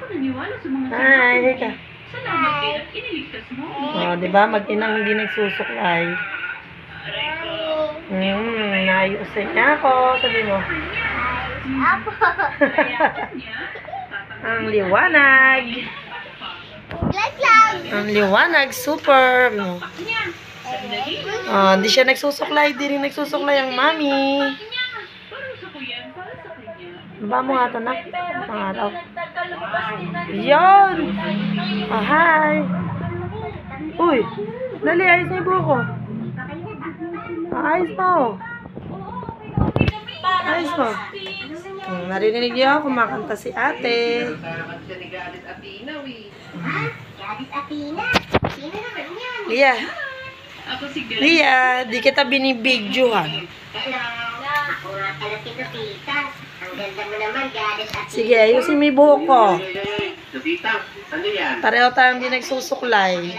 ako naniwala sa mga Hi, Hika. Salamat din at iniligtas mo. Oh, di ba? Mag-inang hindi nagsusuklay. Naayusin niya ako. Sabi mo. Ang liwanag. Ang liwanag. Super. Oh, hindi siya nagsusuklay. Hindi rin nagsusuklay ang mami. Ba mo nga ito na? Pangaraw. Yan! Oh, hi! Uy! Dali, ayos na yung buko. Ayos mo. Ayos mo. Narinig niyo ako, kumakanta si ate. Lia. Lia, di kita binibigyohan. Sige, ayusin mo yung buhok ko. Pareho tayong di nagsusuklay.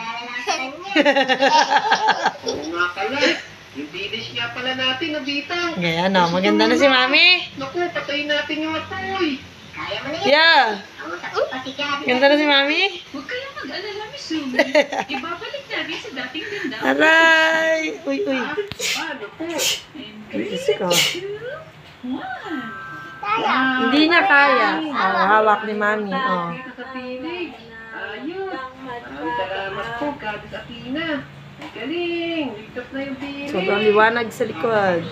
Yung dilis nga pala natin, nabitang. Ganyan, no? Maganda na si mami. Naku, patayin natin yung atoy. Yeah. Ganda na si mami. Huwag kayong mag-alala, Miss Sumi. Ibabalik namin sa dating ganda. Aray. Uy, uy. Ano po? Diyos ko. Hindi niya kaya. Oh, hawak ni mami. Oh. Kakapinig. Ayun. Maraming salamat po, Kadis Athena. Ang galing. Ligtas na yung dilis. Sobrang liwanag sa likod.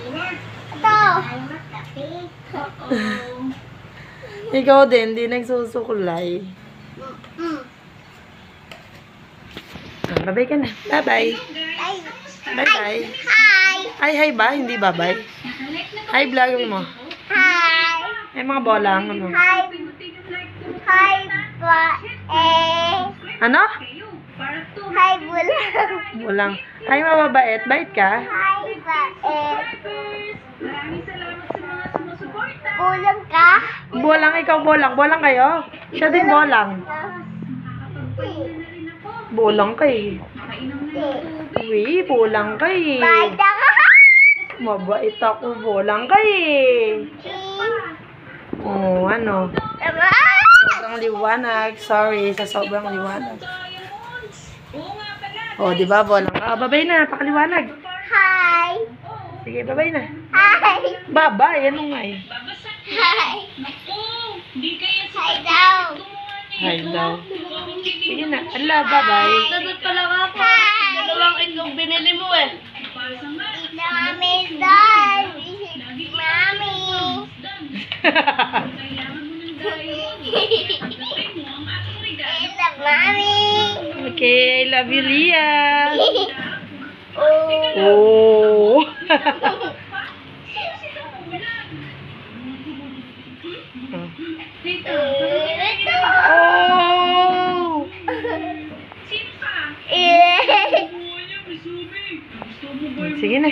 Ikaw din, di nagsusukulay. Bye-bye ka na. Bye-bye. Bye-bye. Hi, hi ba? Hindi bye-bye. Hi, vlog mo. Hi. Ay, mga bolang. Ano? Hi. Hi, ba? Ano? Hi, bulang. Bolang. Hi, mababait. Bait ka? Hi, ba? Maraming salamat sa mga sumusuporta. Bulang ka? Bolang, ikaw bolang. Bolang kayo? Siya din bolang. Bolang ka eh. Uy, bolang ka eh. Bye, ka? Mabait ako, bolang ka eh. Oh, ano? Sobrang liwanag. Sorry sa sobrang liwanag. Oh, di ba bolang ka? Babay na, pakaliwanag. Hi. Sige, babay na. Hi. Babay, ano nga eh. Hi. Hi daw. Hi daw. Sige na, ala, babay. Dadot pala ako. Hi. Dalawang itlog binili mo eh. Mami, dad. Mami. Mami. Okay, I love you, Lia. Oh. Oh. Oh. Sige na.